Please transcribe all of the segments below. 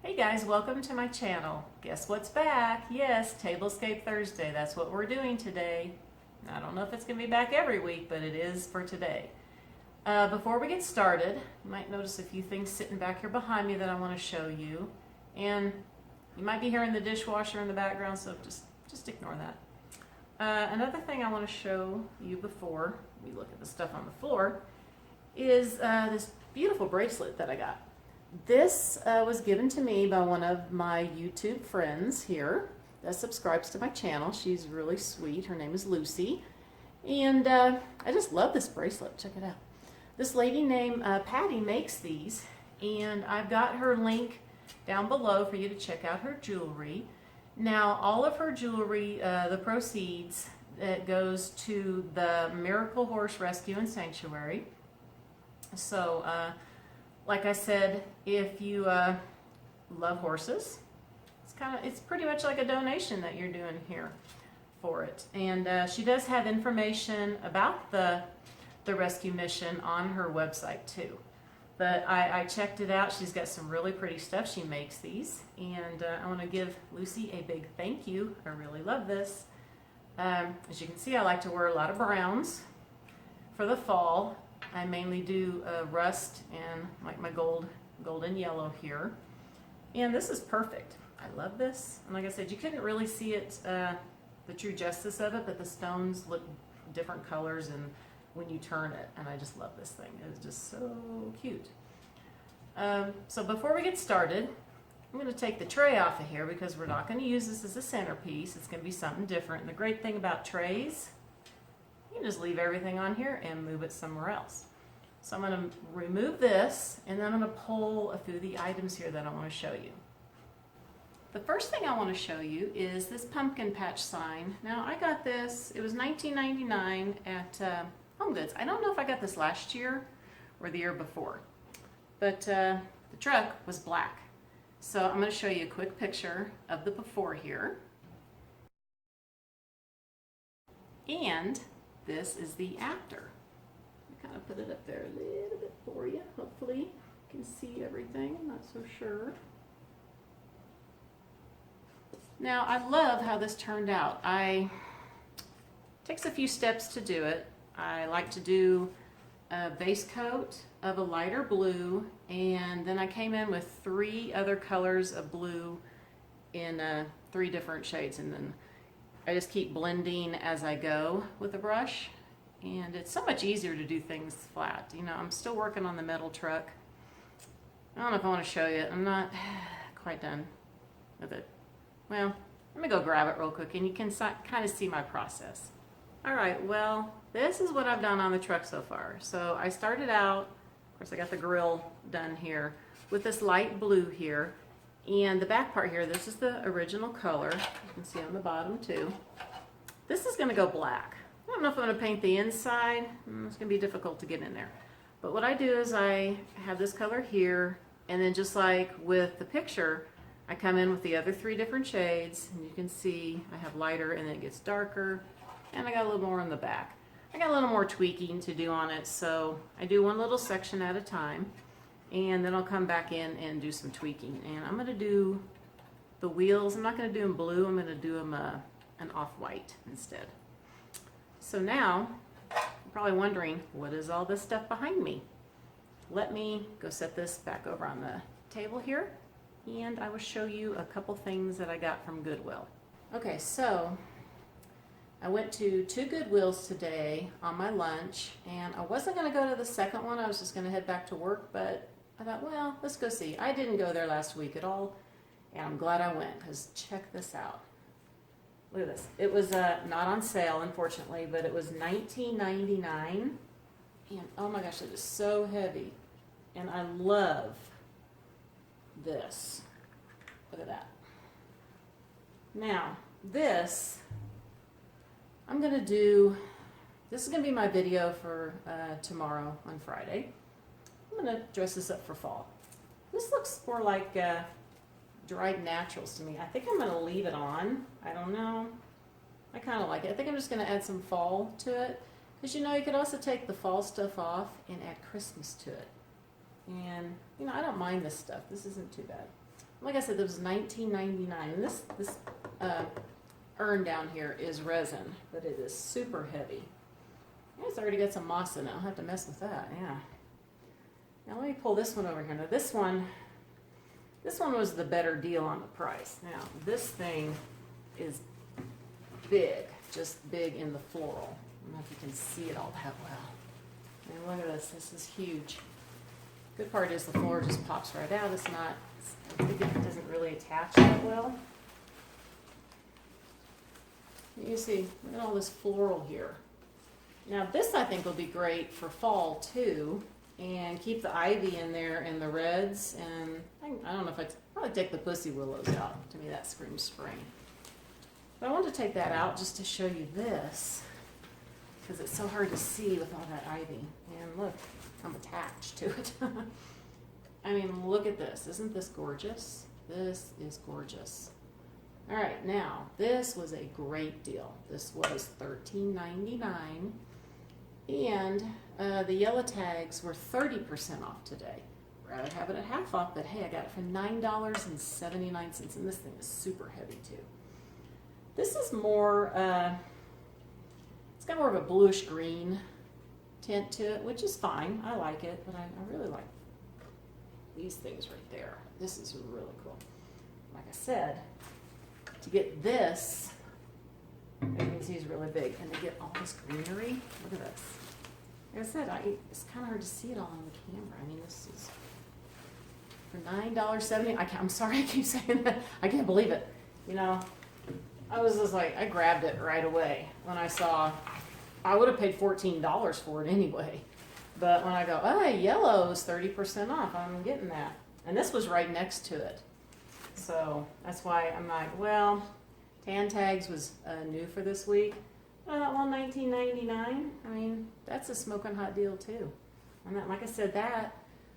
Hey guys, welcome to my channel. Guess what's back? Yes, Tablescape Thursday. That's what we're doing today. I don't know if it's going to be back every week, but it is for today. Before we get started, you might notice a few things sitting back here behind me that I want to show you. And you might be hearing the dishwasher in the background, so just ignore that. Another thing I want to show you before we look at the stuff on the floor is this beautiful bracelet that I got. This was given to me by one of my YouTube friends here that subscribes to my channel. She's really sweet. Her name is Lucy. And I just love this bracelet. Check it out. This lady named Patty makes these, and I've got her link down below for you to check out her jewelry. Now, all of her jewelry, the proceeds, it goes to the Miracle Horse Rescue and Sanctuary. So, like I said, if you love horses, it's pretty much like a donation that you're doing here for it. And she does have information about the rescue mission on her website too. But I checked it out. She's got some really pretty stuff. She makes these, and I want to give Lucy a big thank you. I really love this. As you can see, I like to wear a lot of browns for the fall. I mainly do rust and like my golden yellow here. And this is perfect. I love this. And like I said, you couldn't really see it, the true justice of it, but the stones look different colors and when you turn it. And I just love this thing. It's just so cute. So before we get started, I'm going to take the tray off of here because we're not going to use this as a centerpiece. It's going to be something different. And the great thing about trays, you can just leave everything on here and move it somewhere else. So I'm going to remove this, and then I'm going to pull a few of the items here that I want to show you. The first thing I want to show you is this pumpkin patch sign. Now, I got this, it was $19.99 at Home Goods. I don't know if I got this last year or the year before, but the truck was black. So I'm going to show you a quick picture of the before here. And this is the after. I kind of put it up there a little bit for you. Hopefully you can see everything. I'm not so sure. Now, I love how this turned out. It takes a few steps to do it. I like to do a base coat of a lighter blue, and then I came in with 3 other colors of blue in 3 different shades, and then I just keep blending as I go with the brush. And it's so much easier to do things flat. You know, I'm still working on the metal truck. I don't know if I want to show you. I'm not quite done with it. Well, let me go grab it real quick and you can kind of see my process. Alright, well, this is what I've done on the truck so far. So I started out, of course I got the grill done here, with this light blue here. And the back part here, this is the original color. You can see on the bottom too. This is going to go black. I don't know if I'm going to paint the inside. It's going to be difficult to get in there. But what I do is I have this color here, and then just like with the picture, I come in with the other 3 different shades, and you can see I have lighter and then it gets darker, and I got a little more in the back. I got a little more tweaking to do on it, so I do one little section at a time, and then I'll come back in and do some tweaking. And I'm going to do the wheels. I'm not going to do them blue. I'm going to do them an off-white instead. So now, you're probably wondering, what is all this stuff behind me? Let me go set this back over on the table here, and I will show you a couple things that I got from Goodwill. Okay, so I went to 2 Goodwills today on my lunch, and I wasn't going to go to the second one. I was just going to head back to work, but I thought, well, let's go see. I didn't go there last week at all, and I'm glad I went, because check this out. Look at this. It was not on sale, unfortunately, but it was $19.99. And oh my gosh, it is so heavy. And I love this. Look at that. Now, this, I'm going to do, this is going to be my video for tomorrow on Friday. I'm going to dress this up for fall. This looks more like dried naturals to me. I think I'm going to leave it on. I don't know. I kind of like it. I think I'm just going to add some fall to it. Because, you know, you could also take the fall stuff off and add Christmas to it. And, you know, I don't mind this stuff. This isn't too bad. like I said, this was $19.99. And this urn down here is resin, but it is super heavy. Yeah, it's already got some moss in it. I'll have to mess with that, yeah. Now let me pull this one over here. Now this one was the better deal on the price. Now this thing is big, just big in the floral. I don't know if you can see it all that well. I mean, look at this, this is huge. Good part is the floor just pops right out. It's not, I think it doesn't really attach that well. You see, look at all this floral here. Now this I think will be great for fall too, and keep the ivy in there and the reds, and I don't know if I'd probably take the pussy willows out. To me that screams spring. But I wanted to take that out just to show you this, because it's so hard to see with all that ivy. And look, I'm attached to it. I mean, look at this. Isn't this gorgeous? This is gorgeous. All right, now, this was a great deal. This was $13.99, and the yellow tags were 30% off today. Rather have it at half off, but hey, I got it for $9.79, and this thing is super heavy too. This is more, it's got more of a bluish green tint to it, which is fine. I like it, but I really like these things right there. This is really cool. Like I said, to get this, you can see it's really big, and to get all this greenery, look at this. Like I said, it's kind of hard to see it all on the camera. I mean, this is for $9.70. I'm sorry I keep saying that. I can't believe it. You know, I was just like, I grabbed it right away when I saw, I would have paid $14 for it anyway. But when I go, oh, yellow is 30% off, I'm getting that. And this was right next to it. So that's why I'm like, well, tan tags was new for this week. Well, $19.99. I mean, that's a smoking hot deal too. And that, like I said, that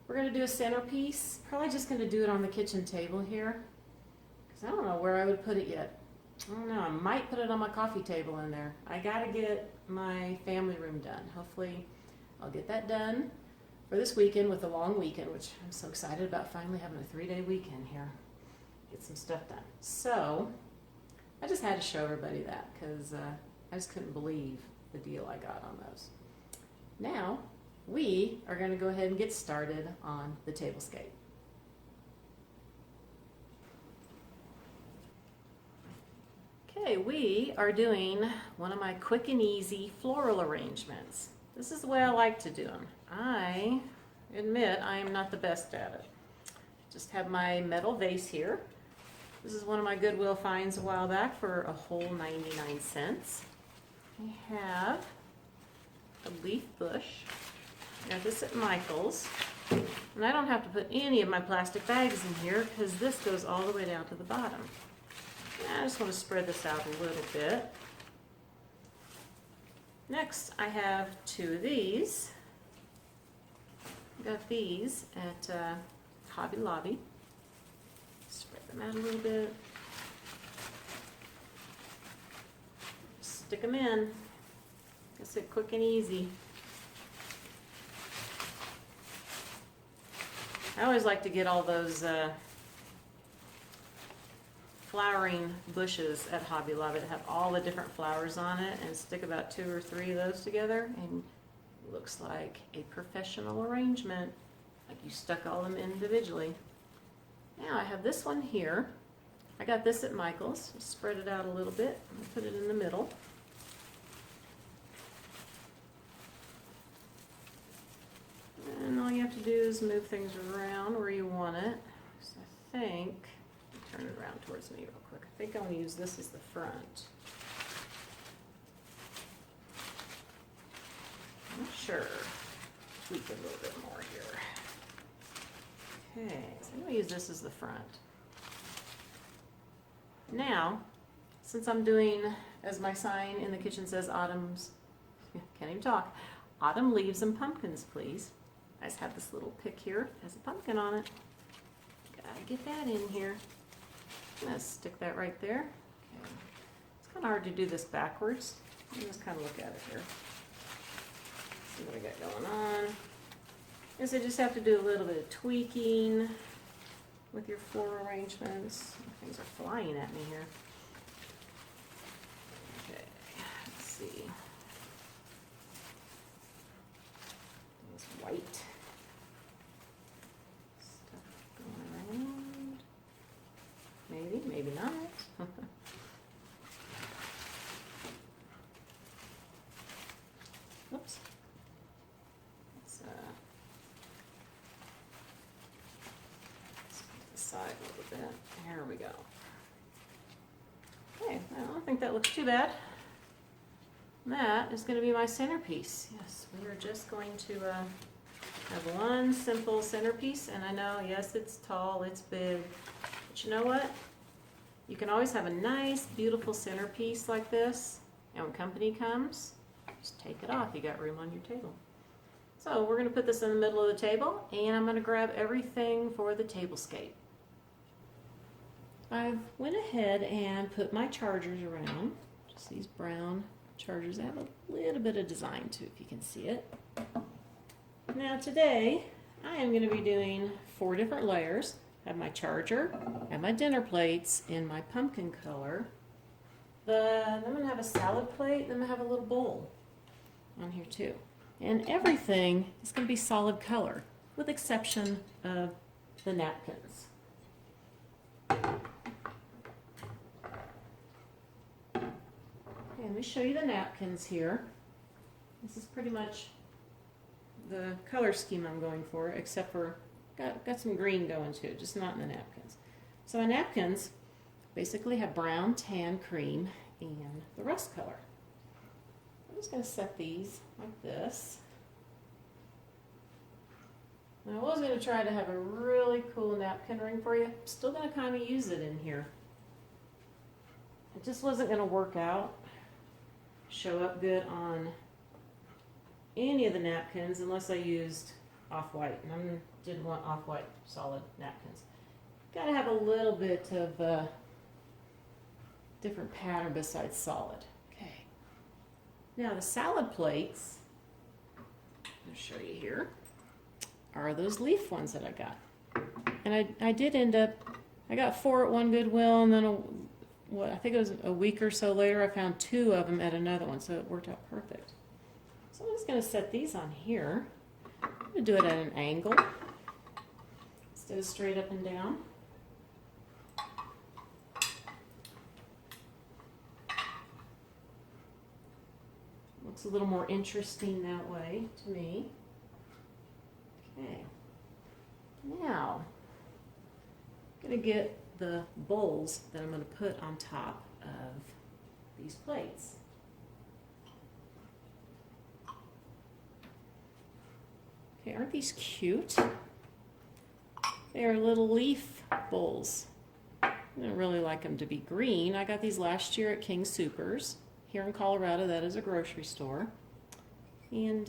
we're gonna do a centerpiece. Probably just gonna do it on the kitchen table here, because I don't know where I would put it yet. I don't know. I might put it on my coffee table in there. I gotta get my family room done. Hopefully, I'll get that done for this weekend with the long weekend, which I'm so excited about, finally having a 3-day weekend here. Get some stuff done. So I just had to show everybody that, because I just couldn't believe the deal I got on those. Now we are going to go ahead and get started on the Tablescape. Okay, we are doing one of my quick and easy floral arrangements. This is the way I like to do them. I admit I am not the best at it. Just have my metal vase here. This is one of my Goodwill finds a while back for a whole 99 cents. I have a leaf bush. I got this at Michael's. And I don't have to put any of my plastic bags in here because this goes all the way down to the bottom. I just want to spread this out a little bit. Next, I have 2 of these. I got these at Hobby Lobby. Spread them out a little bit. Stick them in. That's it, quick and easy. I always like to get all those flowering bushes at Hobby Lobby that have all the different flowers on it, and stick about 2 or 3 of those together, and it looks like a professional arrangement, like you stuck all of them individually. Now I have this one here. I got this at Michael's. Spread it out a little bit and put it in the middle. And all you have to do is move things around where you want it. So I think, turn it around towards me real quick. I think I'll use this as the front. I'm not sure. Tweak it a little bit more here. Okay, so I'm going to use this as the front. Now, since I'm doing, as my sign in the kitchen says, autumn's, can't even talk, autumn leaves and pumpkins, please. I just have this little pick here, has a pumpkin on it. Gotta get that in here. I'm gonna stick that right there. Okay. It's kind of hard to do this backwards. Let me just kind of look at it here. See what I got going on. I guess I just have to do a little bit of tweaking. with your floor arrangements. Things are flying at me here. Okay, let's see. It's white. Stuff going around. Maybe, maybe not. Oops. Let's put the side a little bit. There we go. Okay, I don't think that looks too bad. That is going to be my centerpiece. Yes, we are just going to have one simple centerpiece, and I know, yes, it's tall, it's big, but you know what? You can always have a nice, beautiful centerpiece like this, and when company comes, just take it off. You got room on your table. So we're going to put this in the middle of the table, and I'm going to grab everything for the tablescape. I went ahead and put my chargers around, just these brown chargers. They have a little bit of design too, if you can see it. Now today, I am going to be doing 4 different layers. I have my charger, I have my dinner plates in my pumpkin color. Then I'm going to have a salad plate, then I'm going to have a little bowl on here too. And everything is going to be solid color, with exception of the napkins. Let me show you the napkins here. This is pretty much the color scheme I'm going for, except for got some green going too, just not in the napkins. So my napkins basically have brown, tan, cream, and the rust color. I'm just going to set these like this. Now I was going to try to have a really cool napkin ring for you. I'm still going to kind of use it in here. It just wasn't going to work out. Show up good on any of the napkins unless I used off-white, and I didn't want off-white solid napkins. Got to have a little bit of different pattern besides solid. Okay. Now the salad plates, I'll show you here, are those leaf ones that I got. And I did end up, I got 4 at one Goodwill, and then I think it was a week or so later, I found 2 of them at another one, so it worked out perfect. So I'm just going to set these on here. I'm going to do it at an angle instead of straight up and down. Looks a little more interesting that way to me. Okay. Now, I'm going to get the bowls that I'm going to put on top of these plates. Okay, aren't these cute? They are little leaf bowls. I don't really like them to be green. I got these last year at King Soopers here in Colorado. That is a grocery store. And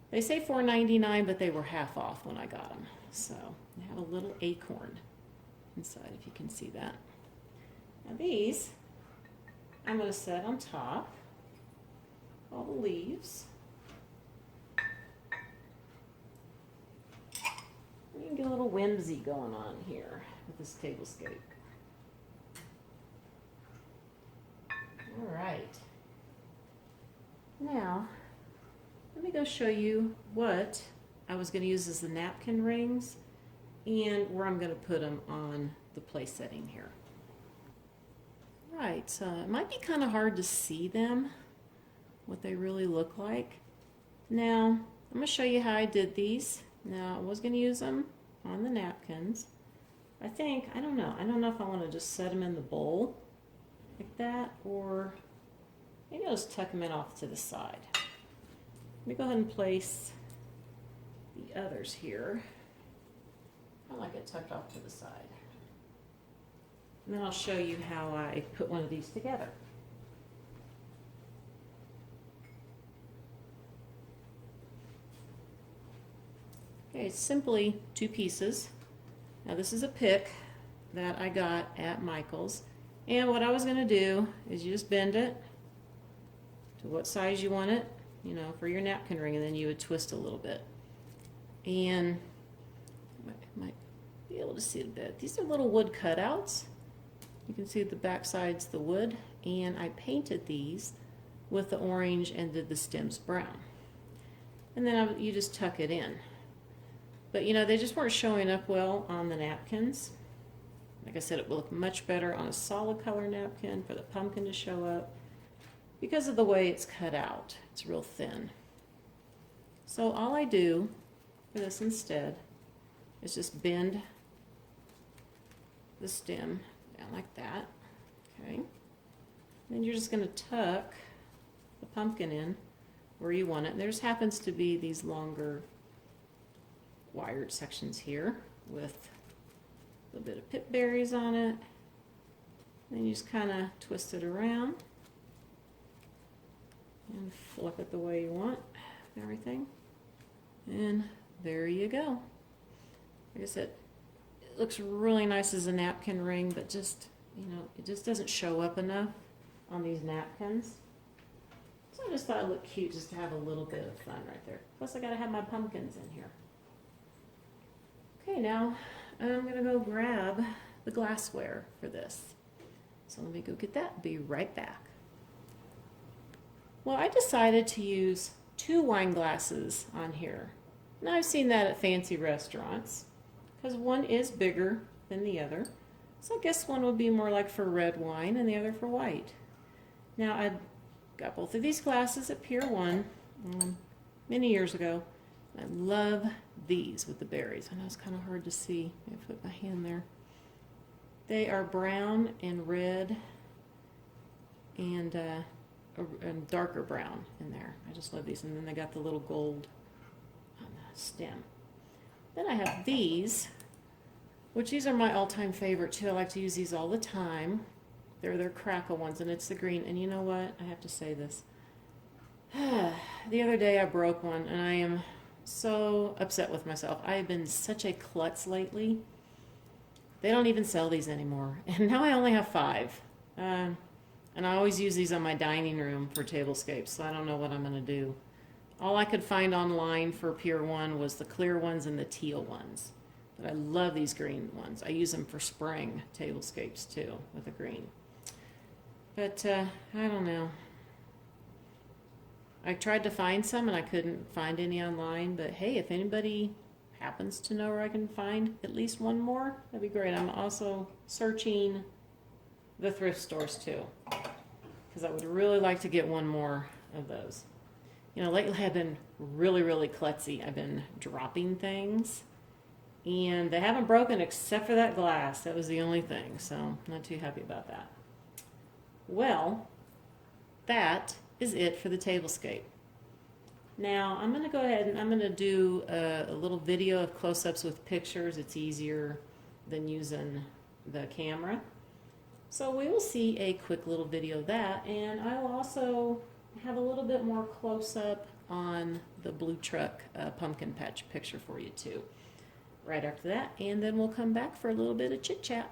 they say $4.99, but they were half off when I got them. So they have a little acorn inside, if you can see that. Now these, I'm going to set on top, all the leaves. You can get a little whimsy going on here with this tablescape. All right. Now, let me go show you what I was going to use as the napkin rings and where I'm going to put them on the place setting here. Right, so it might be kind of hard to see them, what they really look like. Now, I'm going to show you how I did these. Now, I was going to use them on the napkins. I don't know if I want to just set them in the bowl like that, or maybe I'll just tuck them in off to the side. Let me go ahead and place the others here. I like it tucked off to the side. And then I'll show you how I put one of these together. Okay, it's simply 2 pieces. Now this is a pick that I got at Michael's. And what I was going to do is you just bend it to what size you want it, you know, for your napkin ring, and then you would twist a little bit. And might be able to see a bit. These are little wood cutouts. You can see the back side's the wood, and I painted these with the orange and did the stems brown. And then you just tuck it in. But you know, they just weren't showing up well on the napkins. Like I said, it will look much better on a solid color napkin for the pumpkin to show up because of the way it's cut out. It's real thin. So all I do for this instead is just bend the stem down like that. Okay. Then you're just going to tuck the pumpkin in where you want it. And there just happens to be these longer wired sections here with a little bit of pip berries on it. Then you just kind of twist it around and flip it the way you want and everything. And there you go. Like I said, it looks really nice as a napkin ring, but just, you know, it just doesn't show up enough on these napkins. So I just thought it looked cute just to have a little bit of fun right there. Plus I gotta have my pumpkins in here. Okay, now I'm gonna go grab the glassware for this. So let me go get that, be right back. Well, I decided to use 2 wine glasses on here. Now I've seen that at fancy restaurants because one is bigger than the other. So I guess one would be more like for red wine and the other for white. Now I got both of these glasses at Pier 1 many years ago. I love these with the berries. I know it's kind of hard to see. I put my hand there. They are brown and red and darker brown in there. I just love these. And then they got the little gold on the stem. Then I have these, which these are my all-time favorite too. I like to use these all the time. They're crackle ones, and it's the green. And you know what? I have to say this. The other day I broke one, and I am so upset with myself. I have been such a klutz lately. They don't even sell these anymore. And now I only have 5. And I always use these on my dining room for tablescapes, so I don't know what I'm going to do. All I could find online for Pier 1 was the clear ones and the teal ones. But I love these green ones. I use them for spring tablescapes too, with the green. But I don't know. I tried to find some and I couldn't find any online, but hey, if anybody happens to know where I can find at least one more, that'd be great. I'm also searching the thrift stores too, because I would really like to get one more of those. You know, lately I've been really klutzy. I've been dropping things, and they haven't broken except for that glass. That was the only thing, so I'm not too happy about that. Well, that is it for the tablescape. Now I'm going to go ahead and I'm going to do a little video of close-ups with pictures. It's easier than using the camera. So we will see a quick little video of that, and I will also have a little bit more close-up on the blue truck pumpkin patch picture for you too right after that, and then we'll come back for a little bit of chit-chat.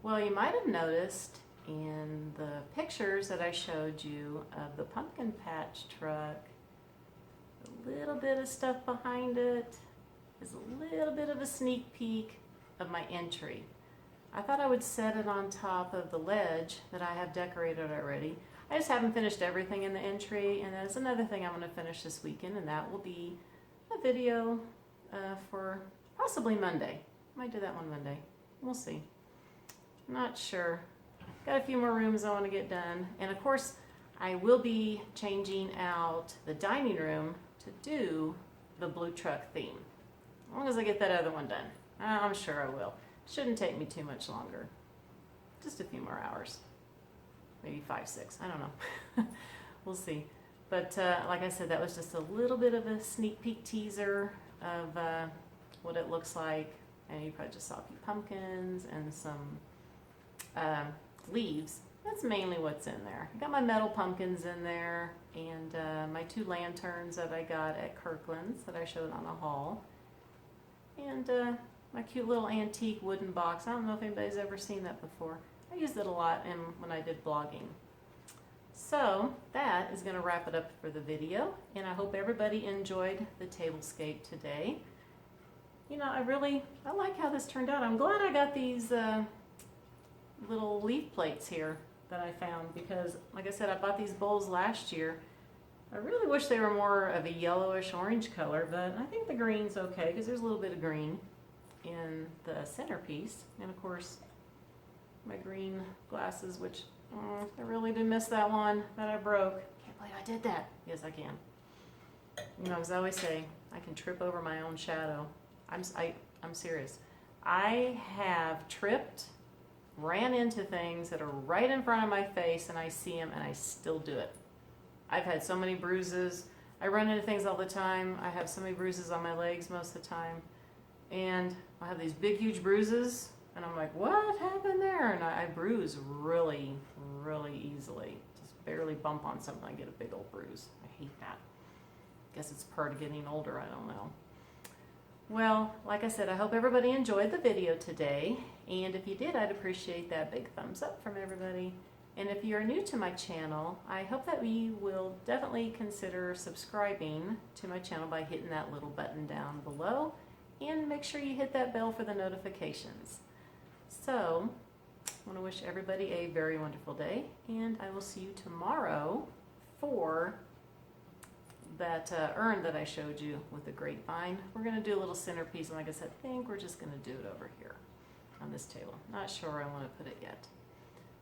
Well, you might have noticed in the pictures that I showed you of the pumpkin patch truck, a little bit of stuff behind it is a little bit of a sneak peek of my entry. I thought I would set it on top of the ledge that I have decorated already. I just haven't finished everything in the entry, and that's another thing I'm going to finish this weekend, and that will be a video for possibly Monday. Might do that one Monday. We'll see. Not sure. Got a few more rooms I want to get done, and of course I will be changing out the dining room to do the blue truck theme. As long as I get that other one done. I'm sure I will. Shouldn't take me too much longer. Just a few more hours. Maybe 5, 6. I don't know. We'll see. But like I said, that was just a little bit of a sneak peek teaser of what it looks like. And you probably just saw a few pumpkins and some leaves. That's mainly what's in there. I got my metal pumpkins in there, and my 2 lanterns that I got at Kirkland's that I showed on a haul. And my cute little antique wooden box. I don't know if anybody's ever seen that before. I used it a lot when I did blogging. So that is going to wrap it up for the video, and I hope everybody enjoyed the Tablescape today. You know, I like how this turned out. I'm glad I got these little leaf plates here that I found, because like I said, I bought these bowls last year. I really wish they were more of a yellowish orange color, but I think the green's okay because there's a little bit of green in the centerpiece. And of course, my green glasses, which I really do miss that one that I broke. Can't believe I did that. Yes, I can. You know, as I always say, I can trip over my own shadow. I'm serious. I have tripped, ran into things that are right in front of my face, and I see them, and I still do it. I've had so many bruises. I run into things all the time. I have so many bruises on my legs most of the time. And I have these big, huge bruises, and I'm like, what happened there? And I bruise really, really easily. Just barely bump on something, I get a big old bruise. I hate that. Guess it's part of getting older, I don't know. Well, like I said, I hope everybody enjoyed the video today. And if you did, I'd appreciate that big thumbs up from everybody. And if you're new to my channel, I hope that you will definitely consider subscribing to my channel by hitting that little button down below. And make sure you hit that bell for the notifications. So, I want to wish everybody a very wonderful day, and I will see you tomorrow for that urn that I showed you with the grapevine. We're going to do a little centerpiece, and like I said, I think we're just going to do it over here on this table. Not sure where I want to put it yet.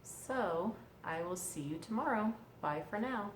So, I will see you tomorrow. Bye for now.